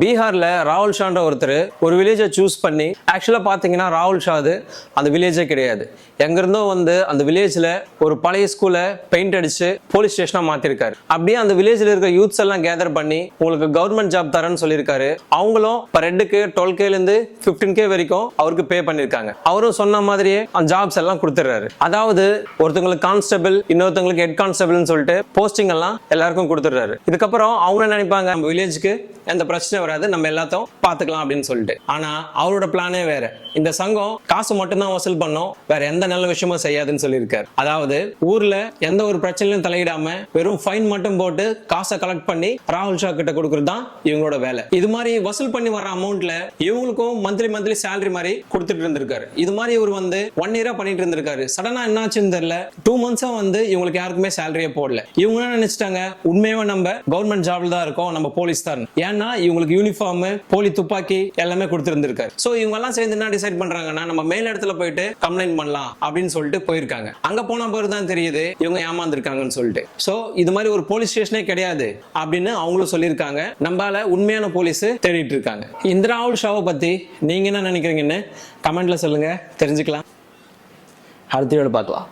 பீகார்ல ராகுல் ஷான்ற ஒருத்தர் ஒரு வில்லேஜை சூஸ் பண்ணி ஆக்சுவலா பாத்தீங்கன்னா ராகுல் ஷா அந்த வில்லேஜே கிடையாது. எங்கிருந்தோ வந்து அந்த வில்லேஜ்ல ஒரு பழைய ஸ்கூல பெயிண்ட் அடிச்சு போலீஸ் ஸ்டேஷனா மாத்திருக்காரு. அப்படியே அந்த வில்லேஜ்ல இருக்க யூத்ஸ் எல்லாம் கேதர் பண்ணி உங்களுக்கு கவர்மெண்ட் ஜாப் தரேன்னு சொல்லியிருக்காரு. அவங்களும் ரெட்டுக்கு 12K இருந்து 15K வரைக்கும் அவருக்கு பே பண்ணிருக்காங்க. அவரும் சொன்ன மாதிரியே அந்த ஜாப்ஸ் எல்லாம் கொடுத்துறாரு. அதாவது ஒருத்தவங்களுக்கு கான்ஸ்டபிள், இன்னொருத்தவங்களுக்கு ஹெட் கான்ஸ்டபிள்னு சொல்லிட்டு போஸ்டிங் எல்லாம் எல்லாருக்கும் கொடுத்துறாரு. இதுக்கப்புறம் அவங்க நினைப்பாங்க நம்ம வில்லேஜ்க்கு எந்த பிரச்சனை வராது, நம்ம எல்லாத்தையும் பாத்துக்கலாம் அப்படின்னு சொல்லிட்டு. ஆனா அவரோட பிளானே வேற. இந்த சங்கம் காசு மட்டும்தான் வசூல் பண்ணும், வேற எந்த நல்ல விஷயமும் செய்யாதுன்னு சொல்லியிருக்காரு. அதாவது ஊர்ல எந்த ஒரு பிரச்சனையும் தலையிடாம வெறும் ஃபைன் மட்டும் போட்டு காசை கலெக்ட் பண்ணி ராகுல் ஷா கிட்ட கொடுக்கறது தான் இவங்களோட வேலை. இது மாதிரி வசூல் பண்ணி வர அமௌண்ட்ல இவங்களுக்கும் மந்த்லி சேலரி மாதிரி கொடுத்துட்டு இருந்திருக்காரு. இது மாதிரி இவர் வந்து 1 இயரா பண்ணிட்டு இருந்திருக்காரு. சடனா என்னாச்சுன்னு தெரியல, 2 மந்த்ஸா வந்து இவங்களுக்கு யாருக்குமே சேலரியே போடல. இவங்க என்ன நினைச்சிட்டாங்க, உண்மையாவே நம்ம கவர்மெண்ட் ஜாப்ல தான் இருக்கோம், நம்ம போலீஸ் தான். ஏன்னா இவங்களுக்கு யூனிஃபார்ம், போலி துப்பாக்கி எல்லாமே கொடுத்திருந்திருக்காரு. சோ இவங்க எல்லாம் சேர்ந்து என்ன டிசைட் பண்றாங்கன்னா, நம்ம மேல் இடத்துல போயிட்டு கம்ப்ளைண்ட் பண்ணலாம் அப்படின்னு சொல்லிட்டு போயிருக்காங்க. அங்க போன பிறகு தான் தெரியுது இவங்க ஏமாந்துருக்காங்கன்னு சொல்லிட்டு. சோ இது மாதிரி ஒரு போலீஸ் ஸ்டேஷனே கிடையாது அப்படின்னு அவங்களும் சொல்லியிருக்காங்க. நம்மளால உண்மையான போலீஸ் தேடிட்டு இருக்காங்க. இந்த ராகுல் ஷாவை பத்தி நீங்க என்ன நினைக்கிறீங்கன்னு கமெண்ட்ல சொல்லுங்க, தெரிஞ்சுக்கலாம். அடுத்த வீடியோல பார்க்கலாம்.